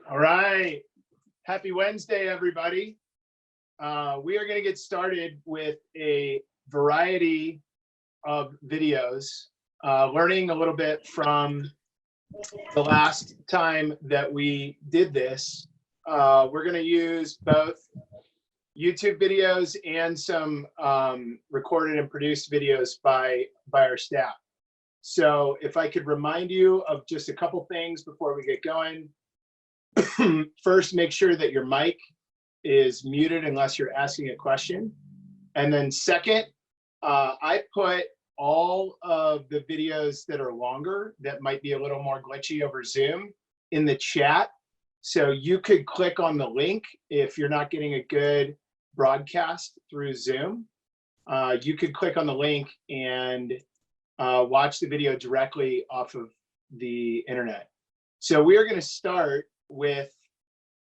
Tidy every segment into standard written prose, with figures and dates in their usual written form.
All right. Happy Wednesday, everybody. We are going to get started with a variety of videos, learning a little bit from the last time that we did this. We're going to use both YouTube videos and some recorded and produced videos by our staff. So if I could remind you of just a couple things before we get going. First, make sure that your mic is muted unless you're asking a question. And then second, I put all of the videos that are longer, that might be a little more glitchy over Zoom, in the chat. So you could click on the link if you're not getting a good broadcast through Zoom. You could click on the link and watch the video directly off of the internet. So we are going to start with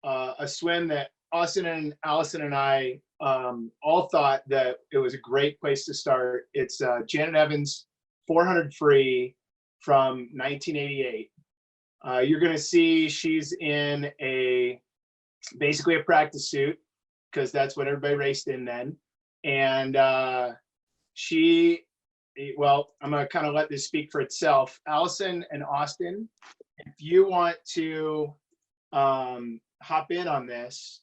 a swim that Austin and Allison and I all thought that it was a great place to start. It's Janet Evans 400 free from 1988. You're going to see she's in basically a practice suit, because that's what everybody raced in then. And well, I'm going to kind of let this speak for itself. Allison and Austin, if you want to hop in on this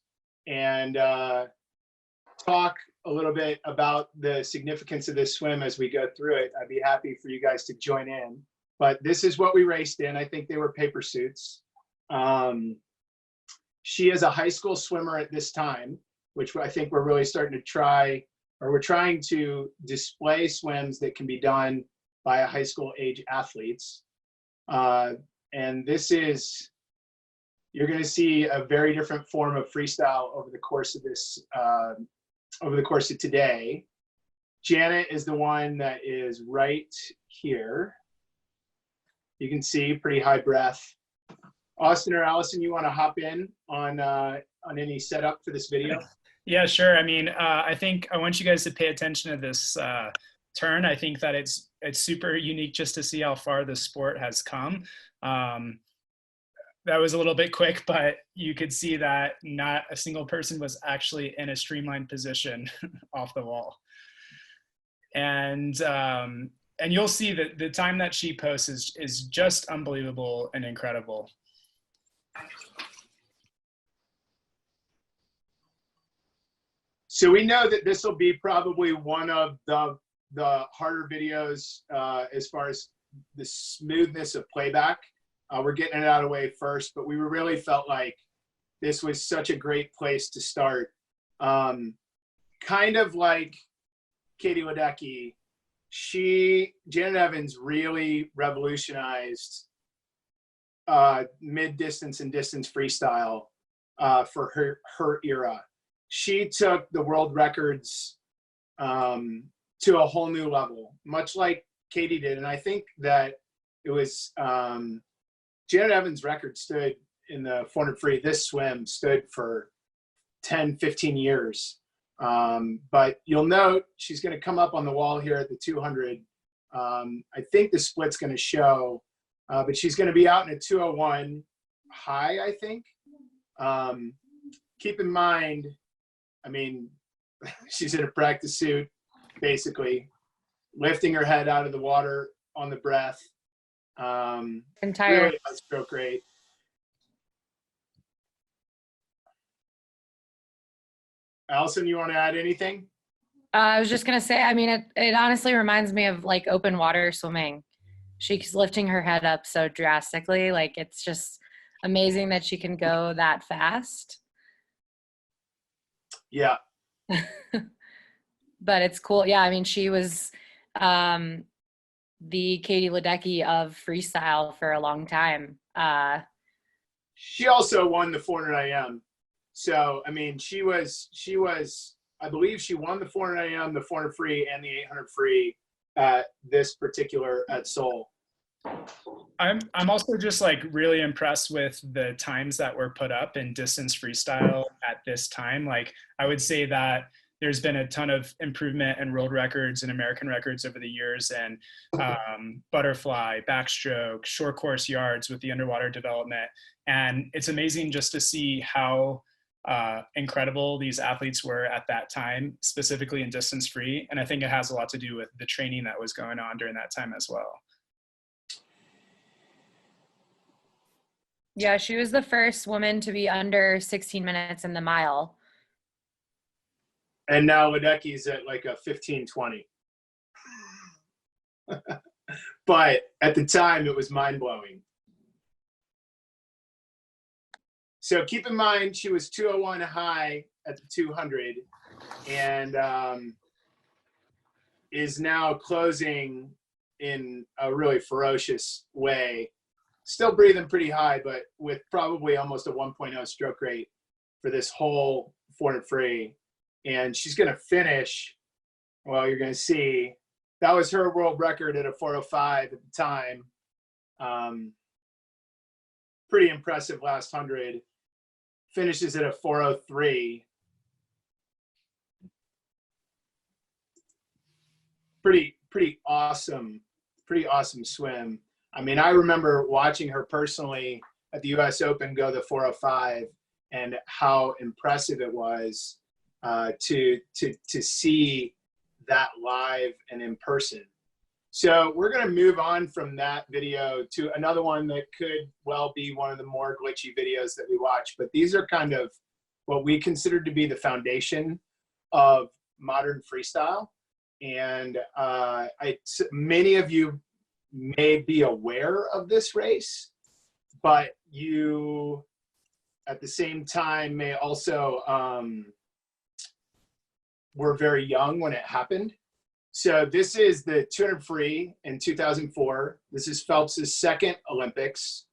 and talk a little bit about the significance of this swim as we go through it, I'd be happy for you guys to join in. But this is what we raced in. I think they were paper suits. She is a high school swimmer at this time, which I think we're really starting to try, or we're trying to display swims that can be done by a high school age athletes. And this is, you're going to see a very different form of freestyle over the course of this, over the course of today. Janet is the one that is right here. You can see pretty high breath. Austin or Allison, you want to hop in on any setup for this video? Yeah, sure. I mean, I think I want you guys to pay attention to this turn. I think that it's super unique just to see how far the sport has come. That was a little bit quick, but you could see that not a single person was actually in a streamlined position off the wall. And you'll see that the time that she posts is just unbelievable and incredible. So we know that this will be probably one of the harder videos as far as the smoothness of playback. We're getting it out of the way first, but we really felt like this was such a great place to start. Kind of like Katie Ledecky, Janet Evans really revolutionized mid-distance and distance freestyle for her era. She took the world records to a whole new level, much like Katie did. And I think that it was Janet Evans' record stood in the 400 free. This swim stood for 10, 15 years. But you'll note she's going to come up on the wall here at the 200. I think the split's going to show, but she's going to be out in a 201 high, I think. Keep in mind, I mean, she's in a practice suit, basically, lifting her head out of the water on the breath. Really does feel great. Allison, you want to add anything? I was just going to say, I mean, it honestly reminds me of like open water swimming. She's lifting her head up so drastically. Like, it's just amazing that she can go that fast. Yeah. But it's cool. Yeah, I mean, she was the Katie Ledecky of freestyle for a long time. She also won the 400 IM. So, I mean, she was, I believe she won the 400 IM, the 400 free, and the 800 free at Seoul. I'm also just like really impressed with the times that were put up in distance freestyle at this time. Like, I would say that there's been a ton of improvement in world records and American records over the years, and butterfly, backstroke, short course yards with the underwater development. And it's amazing just to see how incredible these athletes were at that time, specifically in distance free. And I think it has a lot to do with the training that was going on during that time as well. Yeah, she was the first woman to be under 16 minutes in the mile. And now Ledecky's at like a 15:20. But at the time, it was mind-blowing. So keep in mind, she was 201 high at the 200 and is now closing in a really ferocious way. Still breathing pretty high, but with probably almost a 1.0 stroke rate for this whole 400 free. And she's going to finish, well, you're going to see, that was her world record at a 405 at the time. Pretty impressive last 100. Finishes at a 403. Pretty awesome swim. I mean, I remember watching her personally at the US Open go the 405 and how impressive it was to see that live and in person. So we're going to move on from that video to another one that could well be one of the more glitchy videos that we watch. But these are kind of what we consider to be the foundation of modern freestyle. And many of you may be aware of this race, but you at the same time may also were very young when it happened. So this is the 200 free in 2004. This is Phelps's second Olympics.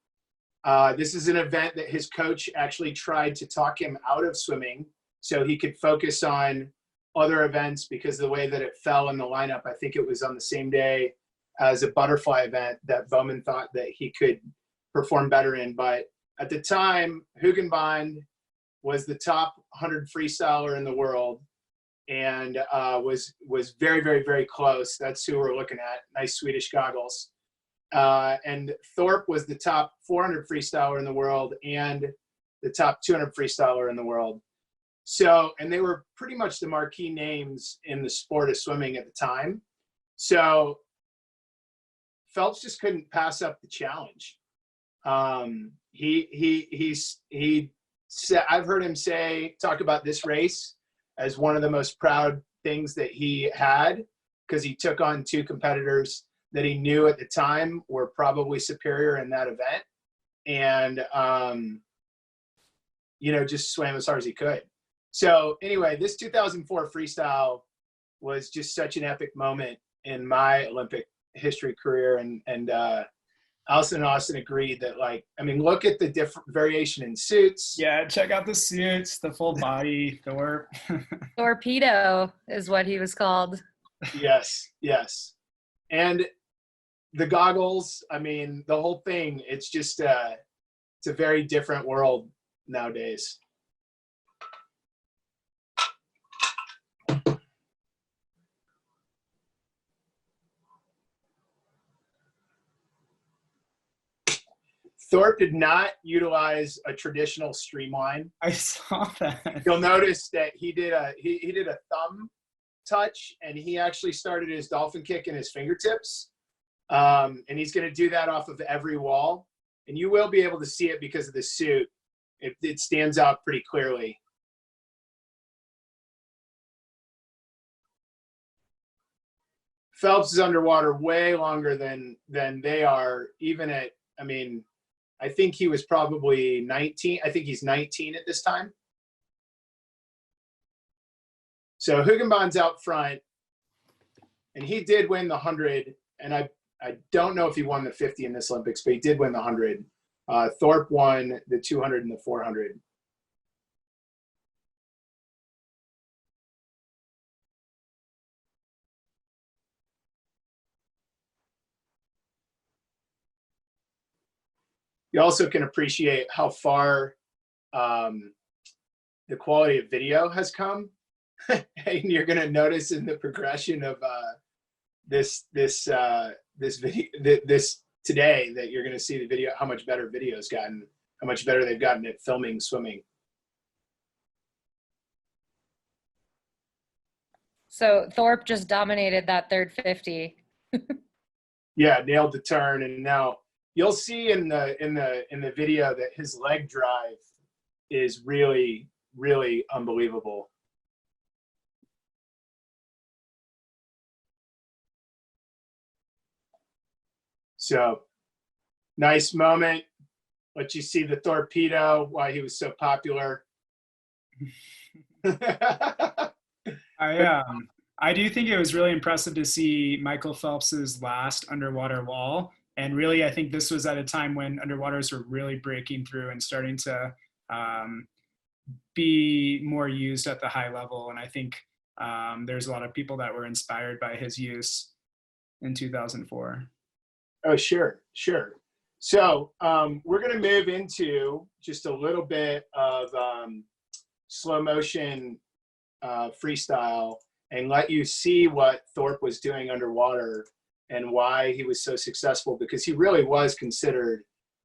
This is an event that his coach actually tried to talk him out of swimming so he could focus on other events because of the way that it fell in the lineup. I think it was on the same day as a butterfly event that Bowman thought that he could perform better in. But at the time, Hugenbond was the top 100 freestyler in the world and was very, very, very close. That's who we're looking at. Nice Swedish goggles. And Thorpe was the top 400 freestyler in the world and the top 200 freestyler in the world. So, and they were pretty much the marquee names in the sport of swimming at the time. So Phelps just couldn't pass up the challenge. He said, I've heard him talk about this race as one of the most proud things that he had because he took on two competitors that he knew at the time were probably superior in that event. And, just swam as hard as he could. So anyway, this 2004 freestyle was just such an epic moment in my Olympic history career. And Allison and Austin agreed that, look at the different variation in suits. Yeah, check out the suits, the full body, Thorpe. Torpedo is what he was called. Yes. And the goggles, the whole thing, it's just, it's a very different world nowadays. Thorpe did not utilize a traditional streamline. I saw that. You'll notice that he did a thumb touch, and he actually started his dolphin kick in his fingertips. And he's going to do that off of every wall. And you will be able to see it because of the suit. It stands out pretty clearly. Phelps is underwater way longer than they are, even at, I think he was probably 19. I think he's 19 at this time. So Hugenbond's out front, and he did win the 100. And I don't know if he won the 50 in this Olympics, but he did win the 100. Thorpe won the 200 and the 400. You also can appreciate how far the quality of video has come. and you're going to notice in the progression of this video, this today, that you're going to see the video, how much better video's gotten, how much better they've gotten at filming swimming. So Thorpe just dominated that third 50. Yeah, nailed the turn, and now you'll see in the video that his leg drive is really, really unbelievable. So nice moment. Let you see the torpedo, why he was so popular. I do think it was really impressive to see Michael Phelps's last underwater wall. And really, I think this was at a time when underwaters were really breaking through and starting to be more used at the high level. And I think there's a lot of people that were inspired by his use in 2004. Oh, sure. So we're going to move into just a little bit of slow motion freestyle and let you see what Thorpe was doing underwater and why he was so successful, because he really was considered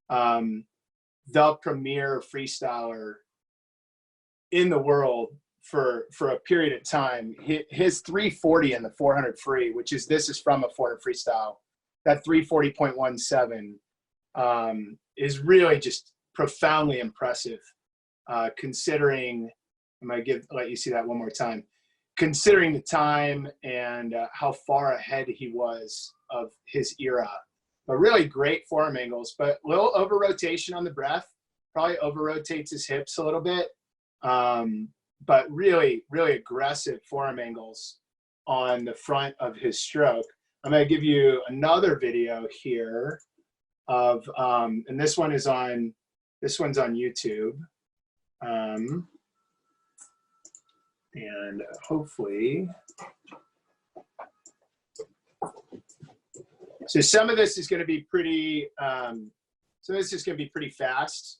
the premier freestyler in the world for a period of time. His 340 in the 400 free, this is from a 400 freestyle, that 340.17 is really just profoundly impressive, considering, I'm going to let you see that one more time, considering the time and how far ahead he was of his era. But really great forearm angles, but a little over rotation on the breath, probably over rotates his hips a little bit, but really, really aggressive forearm angles on the front of his stroke. I'm going to give you another video here of, and this one's on YouTube. And hopefully, so some of this is going to be pretty, pretty fast,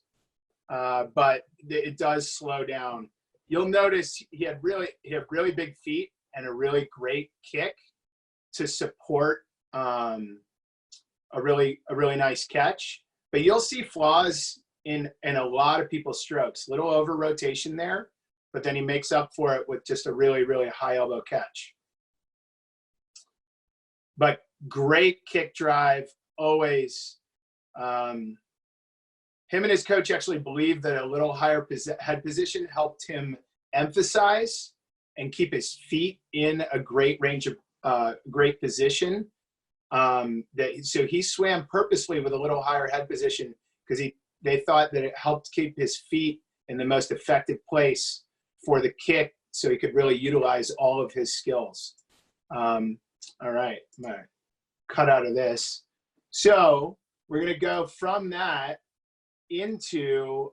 but it does slow down. You'll notice he had really big feet and a really great kick to support a really nice catch. But you'll see flaws in a lot of people's strokes. Little over rotation there, but then he makes up for it with just a really, really high elbow catch. But great kick drive, always. Him and his coach actually believed that a little higher head position helped him emphasize and keep his feet in a great range of great position. So he swam purposely with a little higher head position because they thought that it helped keep his feet in the most effective place for the kick, so he could really utilize all of his skills. All right, I'm gonna cut out of this. So we're gonna go from that into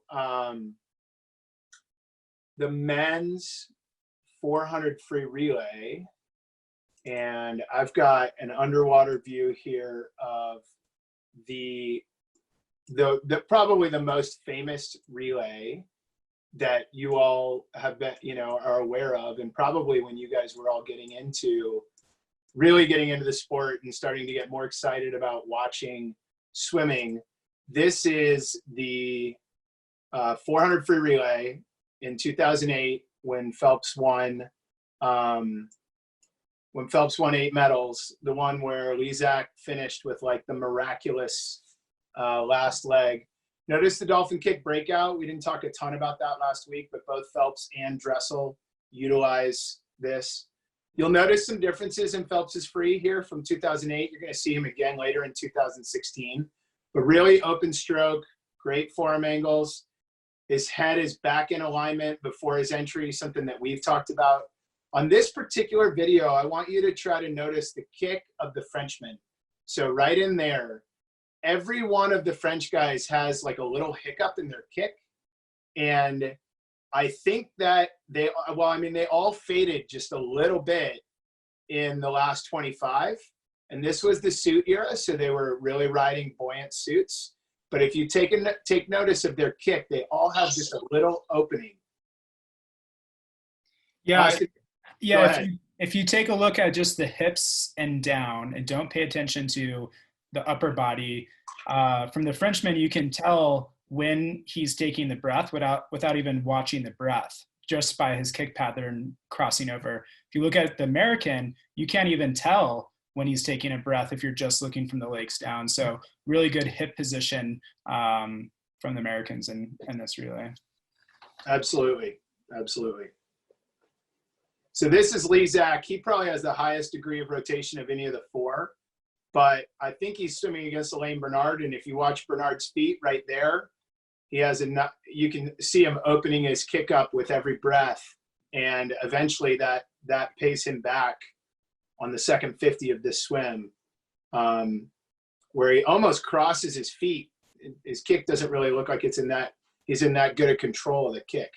the men's 400 free relay. And I've got an underwater view here of the probably the most famous relay that you all have been, are aware of, and probably when you guys were all really getting into the sport and starting to get more excited about watching swimming. This is the 400 free relay in 2008 when Phelps won. When Phelps won 8 medals, the one where Lezak finished with like the miraculous last leg. Notice the dolphin kick breakout. We didn't talk a ton about that last week, but both Phelps and Drexel utilize this. You'll notice some differences in Phelps's free here from 2008. You're going to see him again later in 2016. But really open stroke, great forearm angles. His head is back in alignment before his entry, something that we've talked about. On this particular video, I want you to try to notice the kick of the Frenchman. So right in there, every one of the French guys has like a little hiccup in their kick. And I think that they all faded just a little bit in the last 25. And this was the suit era, so they were really riding buoyant suits. But if you take notice of their kick, they all have just a little opening. Yeah, Yeah, ahead. if you take a look at just the hips and down and don't pay attention to the upper body, from the Frenchman, you can tell when he's taking the breath without even watching the breath, just by his kick pattern crossing over. If you look at the American, you can't even tell when he's taking a breath if you're just looking from the legs down. So really good hip position from the Americans in this relay. Absolutely. Absolutely. So this is Lee Zach. He probably has the highest degree of rotation of any of the four, but I think he's swimming against Elaine Bernard. And if you watch Bernard's feet right there, he has enough, you can see him opening his kick up with every breath. And eventually that pays him back on the second 50 of this swim, where he almost crosses his feet. His kick doesn't really look like he's in that good a control of the kick.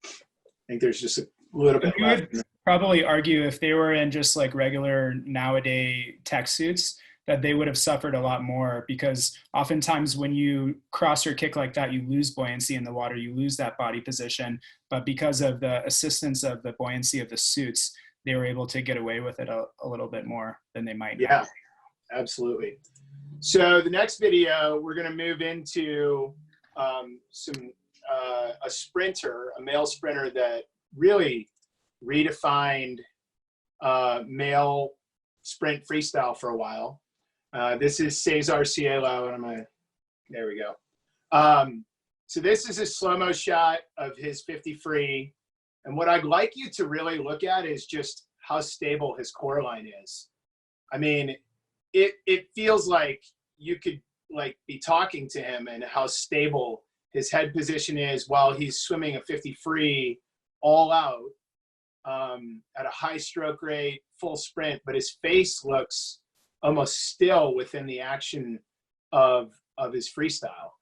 I think there's just a little bit left. Would probably argue if they were in just like regular nowadays tech suits, that they would have suffered a lot more, because oftentimes when you cross your kick like that, you lose buoyancy in the water, you lose that body position. But because of the assistance of the buoyancy of the suits, they were able to get away with it a little bit more than they might now. Yeah, absolutely. So the next video, we're going to move into a sprinter, a male sprinter that really redefined male sprint freestyle for a while. This is Cesar Cielo, and there we go. So this is a slow-mo shot of his 50 free. And what I'd like you to really look at is just how stable his core line is. I mean, it feels like you could like be talking to him and how stable his head position is while he's swimming a 50 free all out at a high stroke rate, full sprint, but his face looks almost still within the action of his freestyle.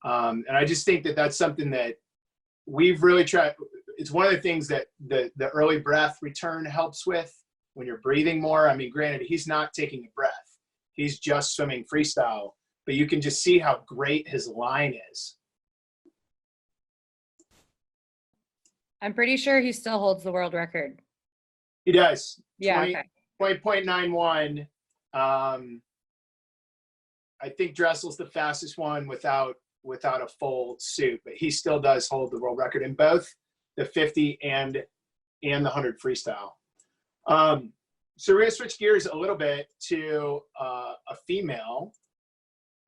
And I just think that that's something that we've really tried. It's one of the things that the early breath return helps with when you're breathing more. I mean, granted, he's not taking a breath. He's just swimming freestyle, but you can just see how great his line is. I'm pretty sure he still holds the world record. He does. Yeah. 20.91. I think Drexels the fastest one without a full suit, but he still does hold the world record in both the 50 and the 100 freestyle. So we're gonna switch gears a little bit to a female,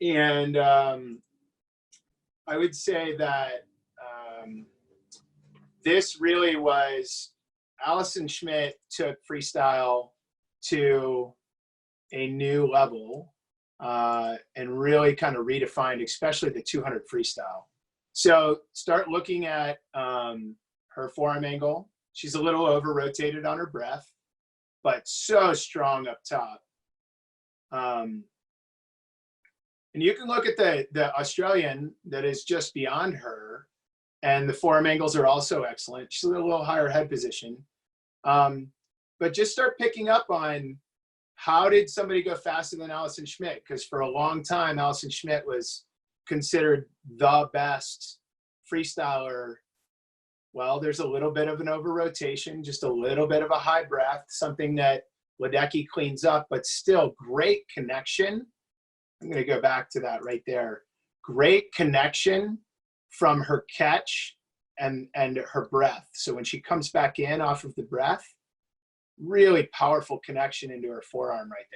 and I would say that this really was Allison Schmidt took freestyle to a new level and really kind of redefined, especially the 200 freestyle. So start looking at her forearm angle. She's a little over rotated on her breath, but so strong up top. And you can look at the Australian that is just beyond her, and the forearm angles are also excellent. She's a little higher head position. But just start picking up on how did somebody go faster than Allison Schmidt? Because for a long time, Allison Schmidt was considered the best freestyler. Well, there's a little bit of an over rotation, just a little bit of a high breath, something that Ledecky cleans up, but still great connection. I'm going to go back to that right there. Great connection from her catch and her breath. So when she comes back in off of the breath, really powerful connection into her forearm right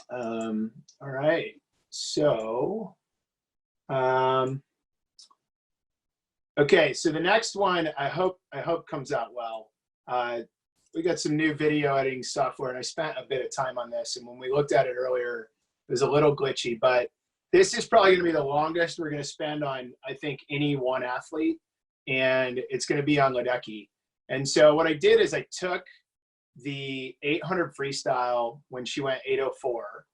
there. All right. So, okay. So the next one, I hope comes out well. We got some new video editing software, and I spent a bit of time on this. And when we looked at it earlier, it was a little glitchy, but this is probably going to be the longest we're going to spend on, I think, any one athlete, and it's going to be on Ledecky. And so what I did is I took the 800 freestyle when she went 804,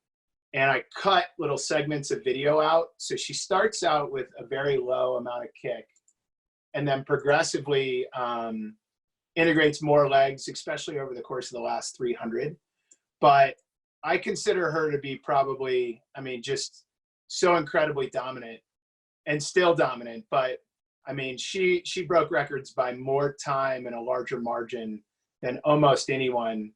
and I cut little segments of video out. So she starts out with a very low amount of kick, and then progressively integrates more legs, especially over the course of the last 300. But I consider her to be probably, I mean, just so incredibly dominant and still dominant. But I mean, she broke records by more time and a larger margin than almost anyone,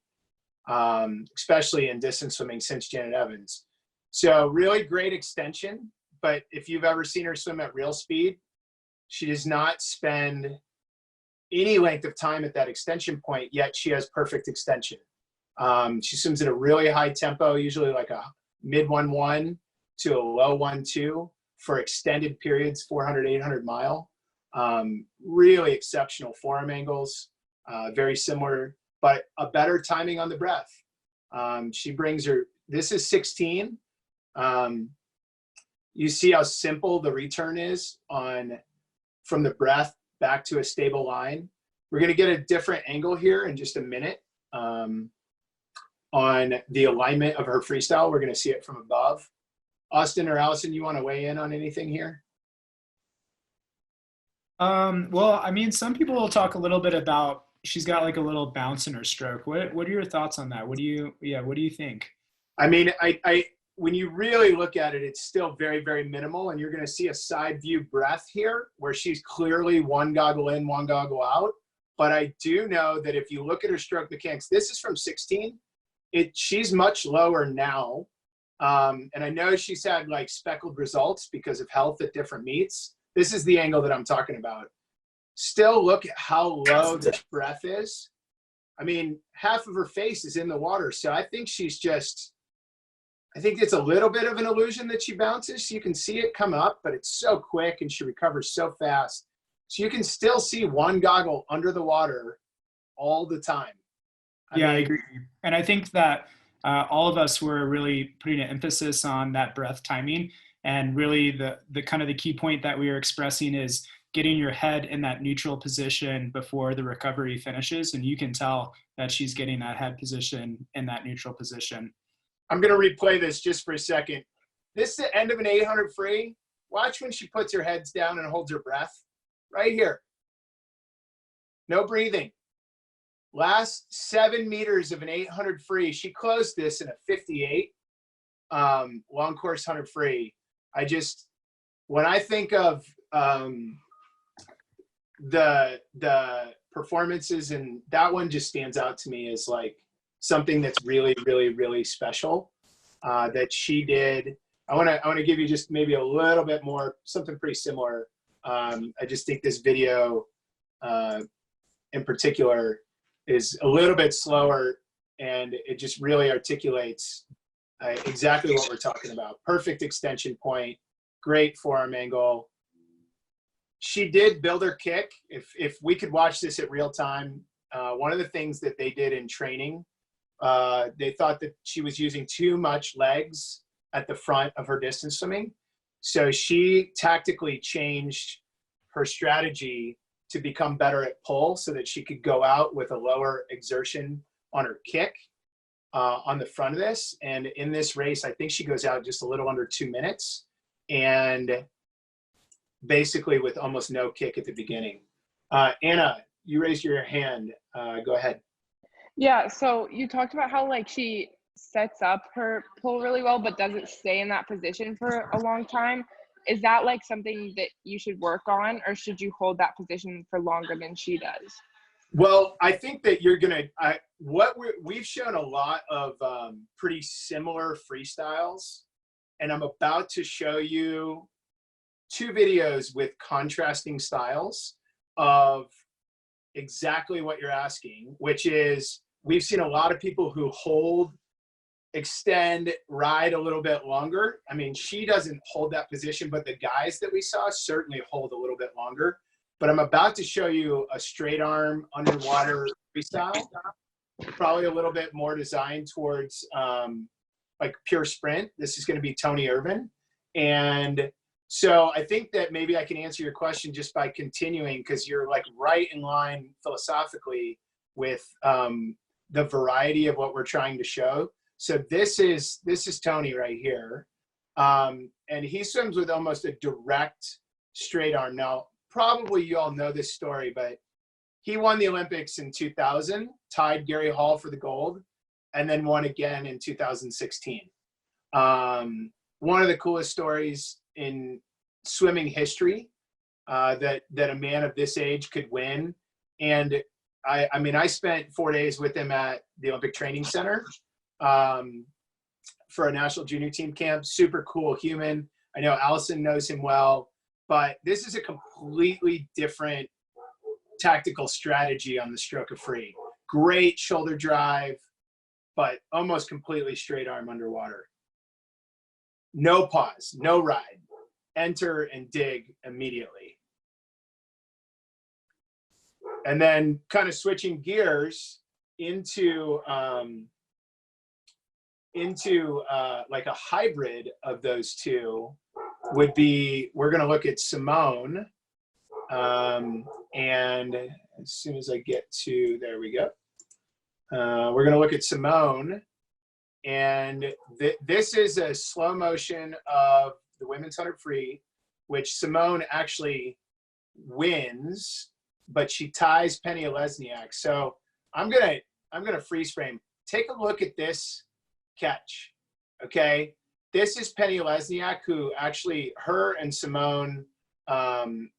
especially in distance swimming since Janet Evans. So really great extension, but if you've ever seen her swim at real speed, she does not spend any length of time at that extension point, yet she has perfect extension. She swims at a really high tempo, usually like a mid 1-1 to a low 1-2 for extended periods, 400, 800 mile. Really exceptional forearm angles, very similar, but a better timing on the breath. She brings her, this is 16. You see how simple the return is from the breath back to a stable line. We're going to get a different angle here in just a minute on the alignment of her freestyle. We're going to see it from above. Austin or Allison, you want to weigh in on anything here? Well, I mean, some people will talk a little bit about she's got like a little bounce in her stroke. What are your thoughts on that? What do you think? I mean, when you really look at it, it's still very, very minimal, and you're going to see a side view breath here where she's clearly one goggle in, one goggle out. But I do know that if you look at her stroke mechanics, this is from 16. She's much lower now. And I know she's had like speckled results because of health at different meets. This is the angle that I'm talking about. Still look at how low this breath is. I mean, half of her face is in the water. So I think I think it's a little bit of an illusion that she bounces. You can see it come up, but it's so quick and she recovers so fast. So you can still see one goggle under the water all the time. I agree. And I think that all of us were really putting an emphasis on that breath timing. And really the kind of the key point that we were expressing is getting your head in that neutral position before the recovery finishes. And you can tell that she's getting that head position in that neutral position. I'm going to replay this just for a second. This is the end of an 800 free. Watch when she puts her heads down and holds her breath. Right here. No breathing. Last 7 meters of an 800 free. She closed this in a 58 long course 100 free. When I think of the performances, and that one just stands out to me as like something that's really, really, really special that she did. I want to give you just maybe a little bit more, something pretty similar. I just think this video in particular is a little bit slower, and it just really articulates exactly what we're talking about. Perfect extension point, great forearm angle. She did build her kick. If we could watch this at real time, one of the things that they did in training, they thought that she was using too much legs at the front of her distance swimming. So she tactically changed her strategy to become better at pull so that she could go out with a lower exertion on her kick on the front of this. And in this race, I think she goes out just a little under 2 minutes and basically with almost no kick at the beginning. Anna, you raised your hand. Go ahead. Yeah, so you talked about how like she sets up her pull really well but doesn't stay in that position for a long time. Is that like something that you should work on, or should you hold that position for longer than she does? Well, I think that you're gonna. We've shown a lot of pretty similar freestyles, and I'm about to show you 2 videos with contrasting styles of exactly what you're asking, which is we've seen a lot of people who hold, extend, ride a little bit longer. I mean, she doesn't hold that position, but the guys that we saw certainly hold a little bit longer. But I'm about to show you a straight arm underwater freestyle, probably a little bit more designed towards like pure sprint. This is going to be Tony Irvin. And so I think that maybe I can answer your question just by continuing, because you're like right in line philosophically with the variety of what we're trying to show. So this is Tony right here. And he swims with almost a direct straight arm. Now, probably you all know this story, but he won the Olympics in 2000, tied Gary Hall for the gold, and then won again in 2016. One of the coolest stories in swimming history. that a man of this age could win. And I mean, I spent 4 days with him at the Olympic Training Center for a national junior team camp. Super cool human. I know Allison knows him well, but this is a completely different tactical strategy on the stroke of free. Great shoulder drive, but almost completely straight arm underwater. No pause, no ride. Enter and dig immediately. And then kind of switching gears into like a hybrid of those two would be, we're going to look at Simone. And as soon as I get to, there we go. We're going to look at Simone. And this is a slow motion of the women's 100 free, which Simone actually wins, but she ties Penny Lesniak. So I'm gonna freeze frame. Take a look at this catch. Okay, this is Penny Lesniak, who actually, her and Simone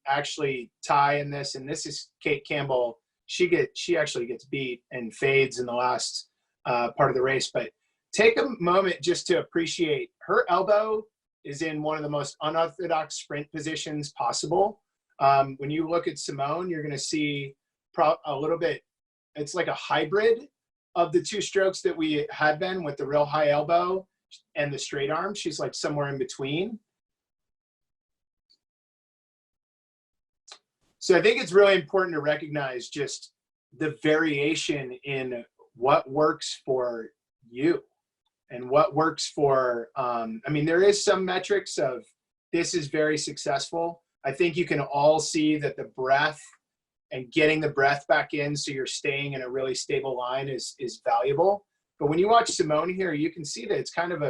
actually tie in this, and this is Kate Campbell. She actually gets beat and fades in the last part of the race. But take a moment just to appreciate her elbow is in one of the most unorthodox sprint positions possible. When you look at Simone, you're going to see a little bit, it's like a hybrid of the two strokes that we had been with the real high elbow and the straight arm. She's like somewhere in between. So I think it's really important to recognize just the variation in what works for you and what works for, I mean, there is some metrics of this is very successful. I think you can all see that the breath and getting the breath back in so you're staying in a really stable line is valuable. But when you watch Simone here, you can see that it's kind of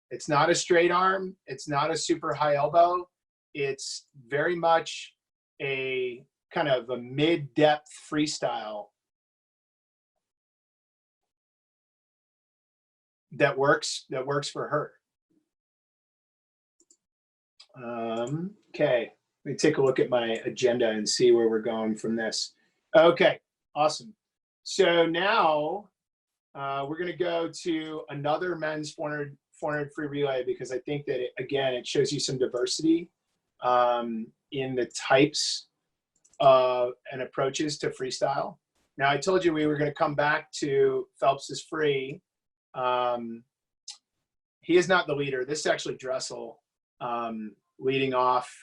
it's not a straight arm. It's not a super high elbow. It's very much a kind of a mid-depth freestyle that works for her. Okay, let me take a look at my agenda and see where we're going from this. Okay, awesome. So now we're going to go to another men's 400 free relay, because I think that again it shows you some diversity in the types and approaches to freestyle. Now I told you we were going to come back to Phelps's free. He is not the leader. This is actually Drexel leading off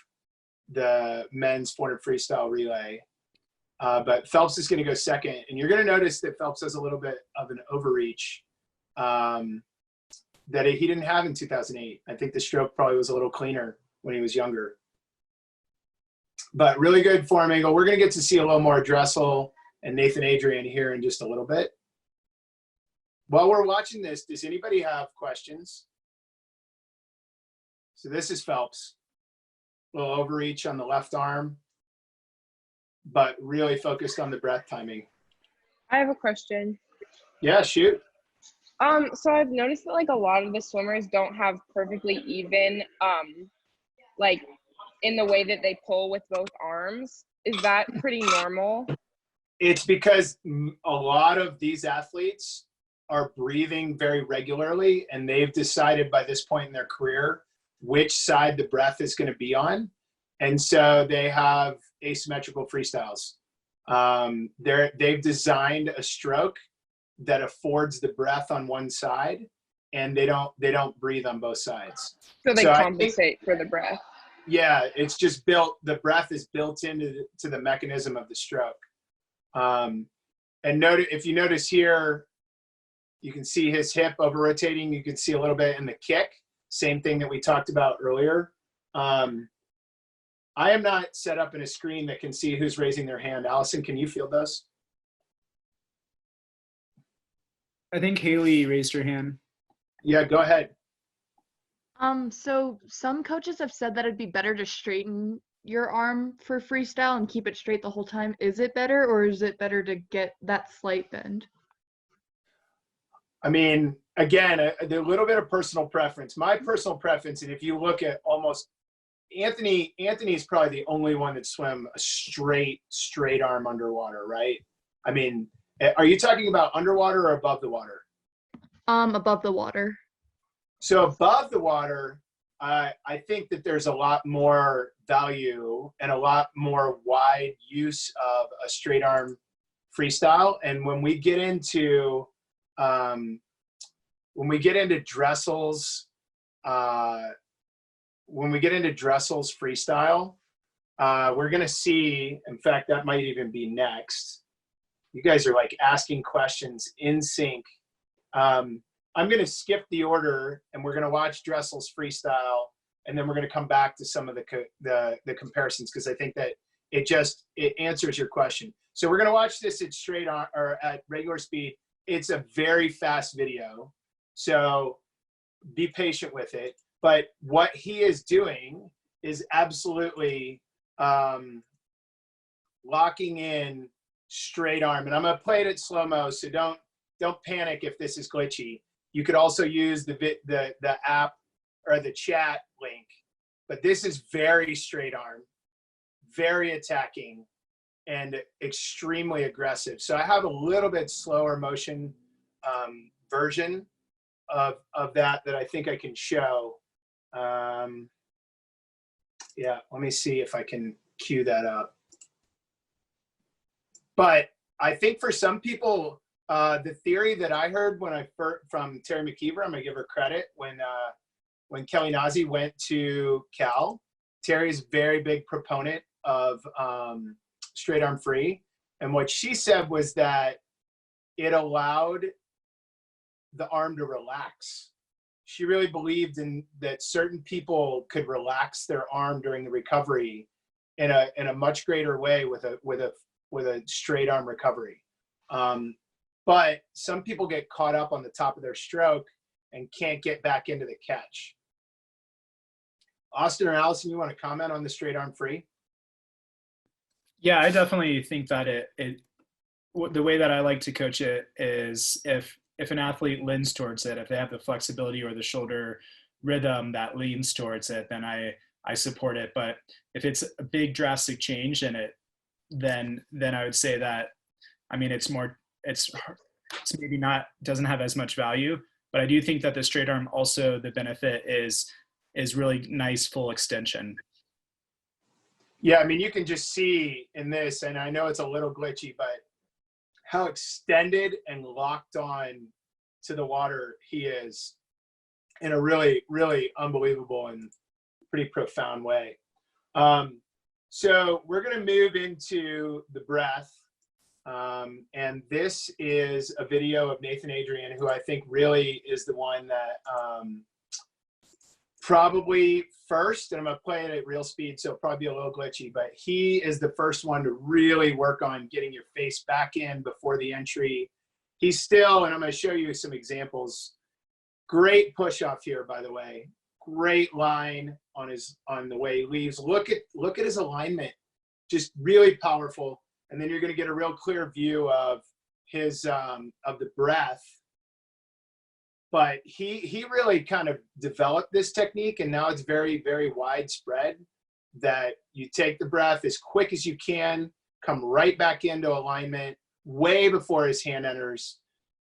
the men's 400 freestyle relay. But Phelps is going to go second. And you're going to notice that Phelps has a little bit of an overreach that he didn't have in 2008. I think the stroke probably was a little cleaner when he was younger. But really good form angle. We're going to get to see a little more Drexel and Nathan Adrian here in just a little bit. While we're watching this, does anybody have questions? So this is Phelps. A little overreach on the left arm, but really focused on the breath timing. I have a question. Yeah, shoot. So I've noticed that like a lot of the swimmers don't have perfectly even, like in the way that they pull with both arms. Is that pretty normal? It's because a lot of these athletes are breathing very regularly, and they've decided by this point in their career which side the breath is going to be on. And so they have asymmetrical freestyles. They've designed a stroke that affords the breath on one side, and they don't breathe on both sides. So they compensate for the breath. Yeah, it's just built, the breath is built into the mechanism of the stroke. And if you notice here, you can see his hip over rotating. You can see a little bit in the kick. Same thing that we talked about earlier. I am not set up in a screen that can see who's raising their hand. Allison, can you field those? I think Haley raised her hand. Yeah, go ahead. So some coaches have said that it'd be better to straighten your arm for freestyle and keep it straight the whole time. Is it better, or is it better to get that slight bend? I mean, again, a little bit of personal preference. My personal preference, and if you look at almost Anthony's probably the only one that swam a straight arm underwater, right? I mean, are you talking about underwater or above the water? Above the water. So above the water, I think that there's a lot more value and a lot more wide use of a straight arm freestyle. And when we get into Drexels, freestyle, we're gonna see. In fact, that might even be next. You guys are like asking questions in sync. I'm going to skip the order and we're going to watch Drexels freestyle, and then we're going to come back to some of the comparisons, because I think that it answers your question. So we're going to watch this at straight on or at regular speed. It's a very fast video, so be patient with it. But what he is doing is absolutely locking in straight arm, and I'm going to play it at slow-mo, so don't panic if this is glitchy. You could also use the app or the chat link, but this is very straight arm, very attacking, and extremely aggressive. So I have a little bit slower motion version of that I think I can show. Yeah, let me see if I can cue that up. But I think for some people, the theory that I heard from Terry McKeever, I'm gonna give her credit, when Kelly Nazi went to Cal, Terry's a very big proponent of straight arm free. And what she said was that it allowed the arm to relax. She really believed that certain people could relax their arm during the recovery in a much greater way with a straight arm recovery. But some people get caught up on the top of their stroke and can't get back into the catch. Austin or Allison, you want to comment on the straight arm free? Yeah, I definitely think that the way that I like to coach it is if an athlete leans towards it, if they have the flexibility or the shoulder rhythm that leans towards it, then I support it. But if it's a big drastic change in it, then I would say that, I mean, it's maybe not, doesn't have as much value, but I do think that the straight arm also, the benefit is really nice full extension. Yeah, I mean, you can just see in this, and I know it's a little glitchy, but how extended and locked on to the water he is in a really, really unbelievable and pretty profound way. So we're going to move into the breath. And this is a video of Nathan Adrian, who I think really is the one that probably first, and I'm going to play it at real speed, so it'll probably be a little glitchy, but he is the first one to really work on getting your face back in before the entry. He's still, and I'm going to show you some examples. Great push off here, by the way. Great line on the way he leaves. Look at his alignment, just really powerful. And then you're going to get a real clear view of his of the breath. But he really kind of developed this technique, and now it's very, very widespread, that you take the breath as quick as you can, come right back into alignment way before his hand enters.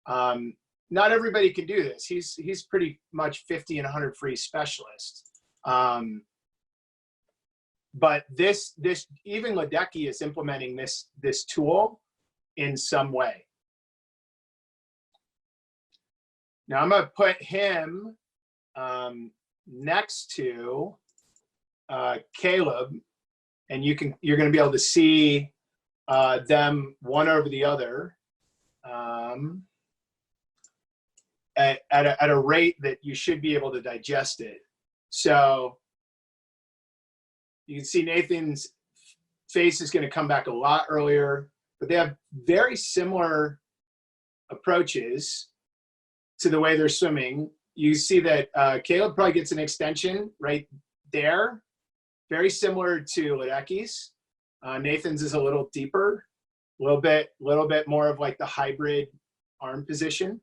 Not everybody can do this. He's pretty much 50 and 100 free specialist. But this even Ledecky is implementing this tool in some way. Now I'm going to put him next to Caleb, and you're going to be able to see them one over the other at a rate that you should be able to digest it. So you can see Nathan's face is going to come back a lot earlier, but they have very similar approaches to the way they're swimming. You see that Caleb probably gets an extension right there, very similar to Ledecky's. Nathan's is a little deeper, a little bit more of like the hybrid arm position.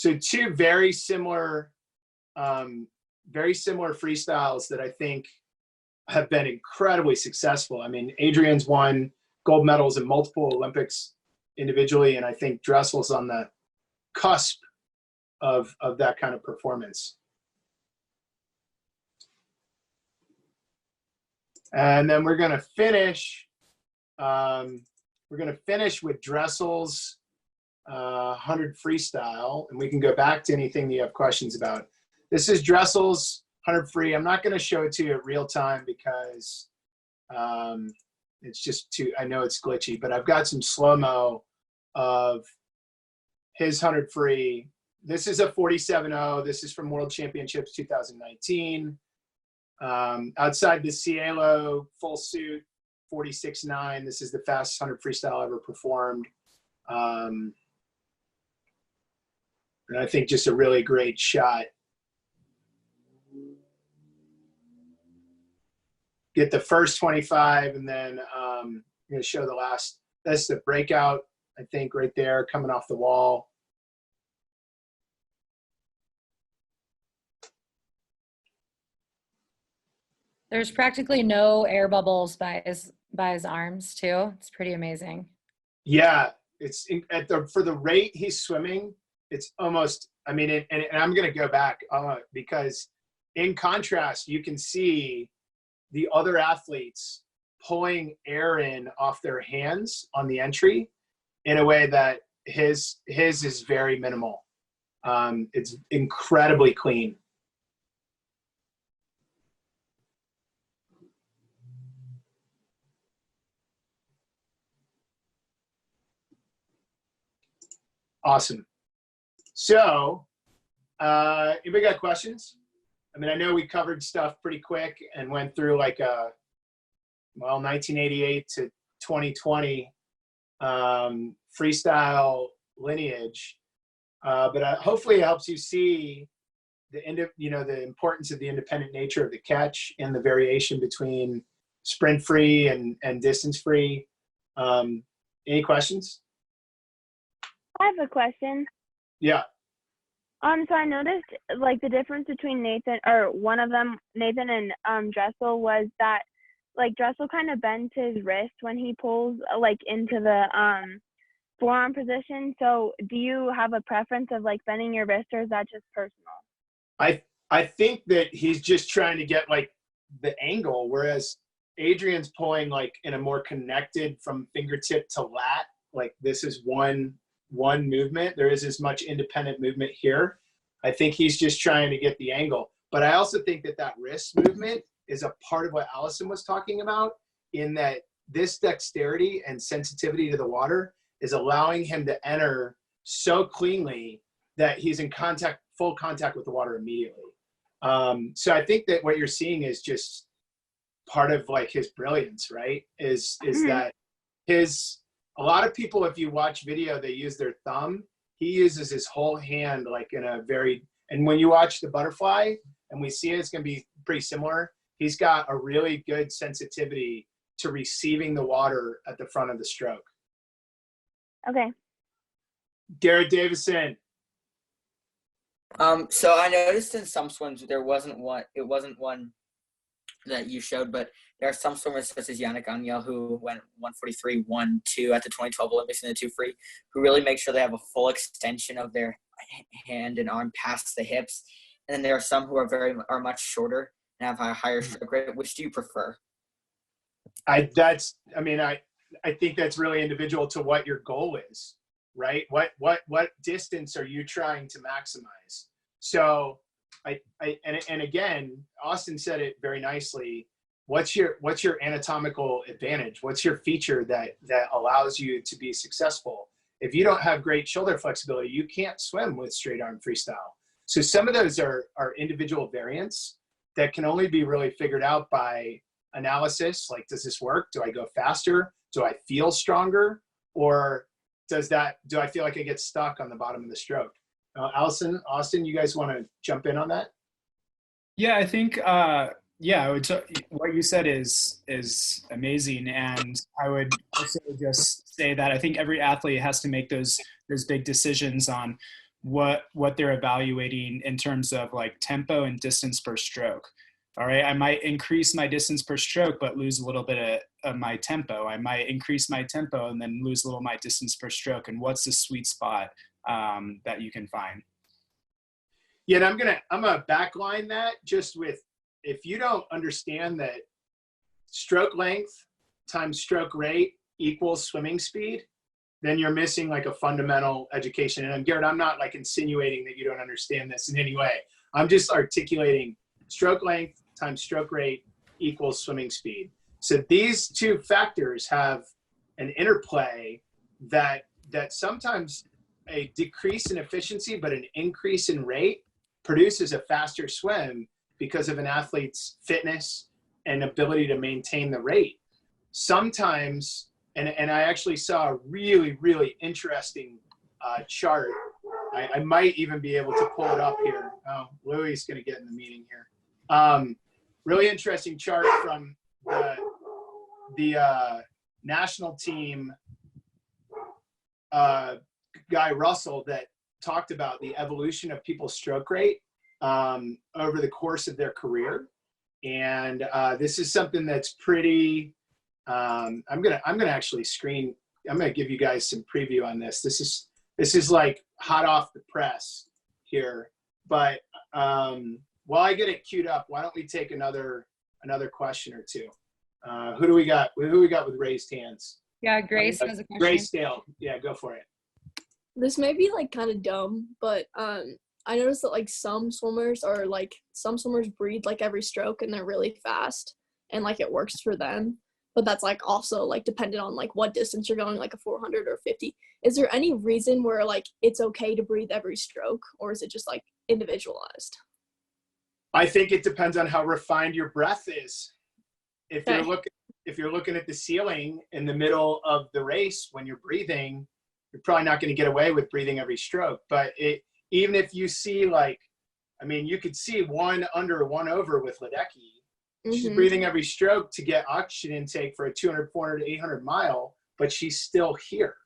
So two very similar freestyles that I think have been incredibly successful. I mean, Adrian's won gold medals in multiple Olympics individually, and I think Drexels on the cusp of that kind of performance. And then we're going to finish. We're going to finish with Drexels 100 freestyle, and we can go back to anything that you have questions about. This is Drexels 100 free. I'm not going to show it to you at real time because it's just too, I know it's glitchy, but I've got some slow-mo of his 100 free. This is a 47.0. This is from World Championships 2019. Outside the Cielo full suit, 46.9. This is the fastest 100 freestyle ever performed. And I think just a really great shot. Get the first 25, and then I'm going to show the last. That's the breakout, I think, right there, coming off the wall. There's practically no air bubbles by his arms too. It's pretty amazing. Yeah, it's for the rate he's swimming, it's almost, I mean, and I'm going to go back because in contrast, you can see the other athletes pulling air in off their hands on the entry in a way that his is very minimal. It's incredibly clean. Awesome. So, anybody got questions? I mean, I know we covered stuff pretty quick and went through like 1988 to 2020 freestyle lineage, but hopefully it helps you see the importance of the independent nature of the catch and the variation between sprint free and distance free. Any questions? I have a question. Yeah. So I noticed like the difference between Nathan and Drexel was that like Drexel kind of bends his wrist when he pulls like into the forearm position. So do you have a preference of like bending your wrist, or is that just personal? I think that he's just trying to get like the angle, whereas Adrian's pulling like in a more connected from fingertip to lat. Like this is one movement. There is as much independent movement here. I think he's just trying to get the angle. But I also think that wrist movement is a part of what Allison was talking about, in that this dexterity and sensitivity to the water is allowing him to enter so cleanly that he's in full contact with the water immediately. So I think that what you're seeing is just part of like his brilliance, right? Is that a lot of people, if you watch video, they use their thumb. He uses his whole hand like in a and when you watch the butterfly, and we see it's going to be pretty similar, he's got a really good sensitivity to receiving the water at the front of the stroke. Okay. Garrett Davison. So I noticed in some swims it wasn't one that you showed, but there are some swimmers such as Yannick Agnew who went 143, 1-2 at the 2012 Olympics in the 2 free, who really make sure they have a full extension of their hand and arm past the hips. And then there are some who are much shorter and have a higher stroke rate. Which do you prefer? I think that's really individual to what your goal is, right? What distance are you trying to maximize? So and again, Austin said it very nicely. What's your anatomical advantage? What's your feature that allows you to be successful? If you don't have great shoulder flexibility, you can't swim with straight arm freestyle. So some of those are individual variants that can only be really figured out by analysis. Like, does this work? Do I go faster? Do I feel stronger? Or do I feel like I get stuck on the bottom of the stroke? Allison, Austin, you guys want to jump in on that? Yeah, I think what you said is amazing, and I would also just say that I think every athlete has to make those big decisions on what they're evaluating in terms of like tempo and distance per stroke. All right, I might increase my distance per stroke, but lose a little bit of my tempo. I might increase my tempo and then lose a little of my distance per stroke. And what's the sweet spot that you can find? Yeah, and I'm gonna backline that just with, if you don't understand that stroke length times stroke rate equals swimming speed, then you're missing like a fundamental education. And Garrett, I'm not like insinuating that you don't understand this in any way. I'm just articulating stroke length times stroke rate equals swimming speed. So these two factors have an interplay that sometimes a decrease in efficiency but an increase in rate produces a faster swim because of an athlete's fitness and ability to maintain the rate. Sometimes, and I actually saw a really, really interesting chart. I might even be able to pull it up here. Oh, Louis is going to get in the meeting here. Really interesting chart from the national team guy Russell that talked about the evolution of people's stroke rate over the course of their career. And this is something that's pretty, I'm gonna actually I'm gonna give you guys some preview on this. This is like hot off the press here, but while I get it queued up, why don't we take another question or two? Who do we got? Who we got with raised hands? Yeah, Grace has a question. Grace Dale. Yeah, go for it. This may be like kind of dumb, but I noticed that like some swimmers breathe like every stroke and they're really fast and like it works for them. But that's like also like dependent on like what distance you're going, like a 400 or 50. Is there any reason where like it's okay to breathe every stroke, or is it just like individualized? I think it depends on how refined your breath is. If you're looking at the ceiling in the middle of the race when you're breathing, you're probably not going to get away with breathing every stroke. But even if you see you could see one under, one over with Ledecky. Mm-hmm. She's breathing every stroke to get oxygen intake for a 200, 400, 800 mile, but she's still here.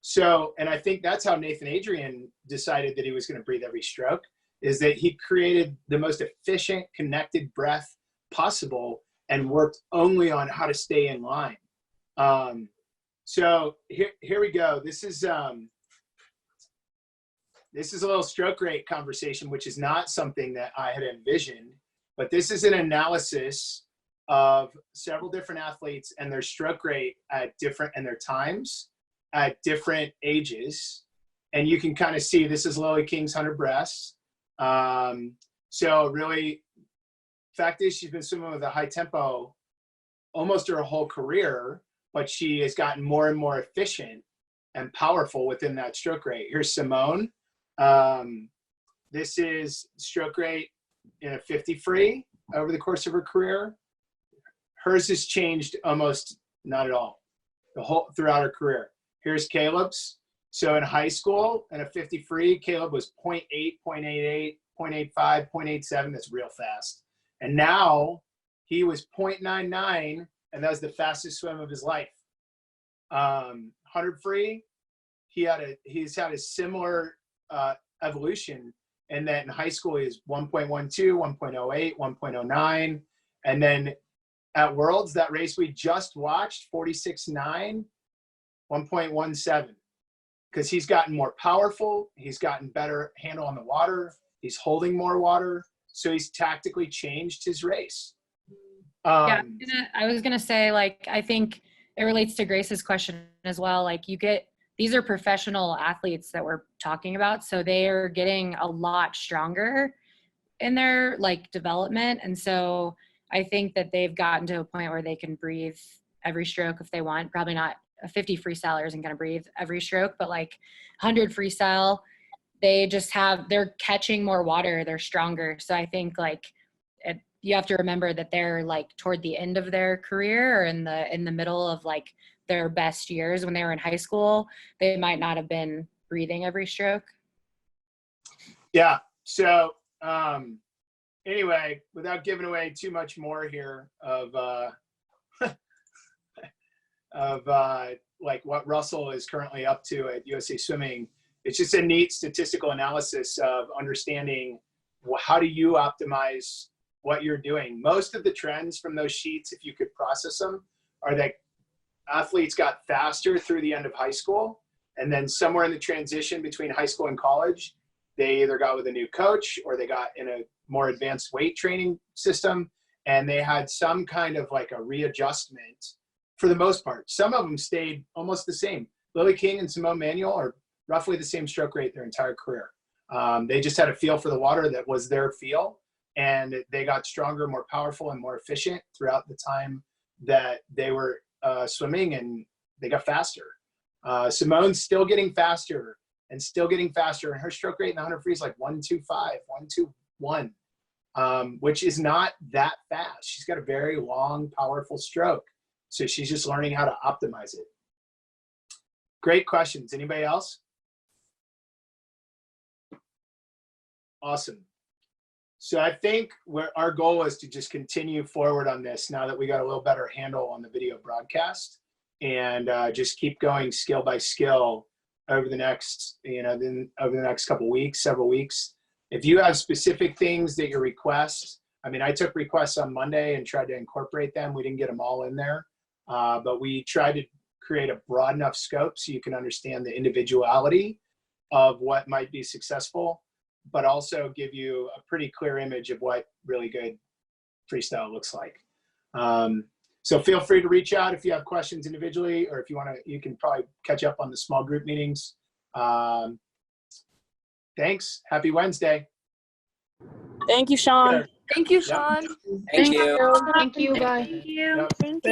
So, and I think that's how Nathan Adrian decided that he was going to breathe every stroke, is that he created the most efficient, connected breath possible and worked only on how to stay in line. So here we go. This is a little stroke rate conversation, which is not something that I had envisioned, but this is an analysis of several different athletes and their stroke rate and their times at different ages. And you can kind of see, this is Lily King's 100 breasts. So really, fact is, she's been swimming with a high tempo almost her whole career, but she has gotten more and more efficient and powerful within that stroke rate. Here's Simone. This is stroke rate in a 50 free over the course of her career. Hers has changed almost not at all throughout her career. Here's Caleb's. So in high school, in a 50 free, Caleb was 0.8, 0.88, 0.85, 0.87. That's real fast. And now he was 0.99, and that was the fastest swim of his life. 100 free, he's had a similar evolution, and that in high school he is 1.12, 1.08, 1.09, and then at Worlds, that race we just watched, 46.9, 1.17, because he's gotten more powerful, he's gotten better handle on the water, he's holding more water, so he's tactically changed his race. I was gonna say, like, I think it relates to Grace's question as well. Like, these are professional athletes that we're talking about, so they are getting a lot stronger in their like development, and so I think that they've gotten to a point where they can breathe every stroke if they want. Probably not a 50 freestyler isn't going to breathe every stroke, but like 100 freestyle, they're catching more water, they're stronger. So I think like you have to remember that they're like toward the end of their career or in the middle of like their best years. When they were in high school, they might not have been breathing every stroke. Yeah. So anyway, without giving away too much more here of like what Russell is currently up to at USA Swimming, it's just a neat statistical analysis of understanding how do you optimize what you're doing. Most of the trends from those sheets, if you could process them, are that athletes got faster through the end of high school, and then somewhere in the transition between high school and college, they either got with a new coach or they got in a more advanced weight training system, and they had some kind of like a readjustment for the most part. Some of them stayed almost the same. Lily King and Simone Manuel are roughly the same stroke rate their entire career. They just had a feel for the water that was their feel, and they got stronger, more powerful, and more efficient throughout the time that they were swimming, and they got faster. Simone's still getting faster and still getting faster, and her stroke rate in the 100 free is like 1:25, 1:21, which is not that fast. She's got a very long, powerful stroke, so she's just learning how to optimize it. Great questions. Anybody else? Awesome. So I think our goal is to just continue forward on this now that we got a little better handle on the video broadcast, and just keep going skill by skill over the next, over the next couple weeks, several weeks. If you have specific things that you request, I mean, I took requests on Monday and tried to incorporate them. We didn't get them all in there, but we tried to create a broad enough scope so you can understand the individuality of what might be successful, but also give you a pretty clear image of what really good freestyle looks like. So feel free to reach out if you have questions individually, or if you want to, you can probably catch up on the small group meetings. Thanks. Happy Wednesday. Thank you, Shawn. Thank you, Shawn. Thank you. Thank you. Bye. Thank you. Yep. Thank you.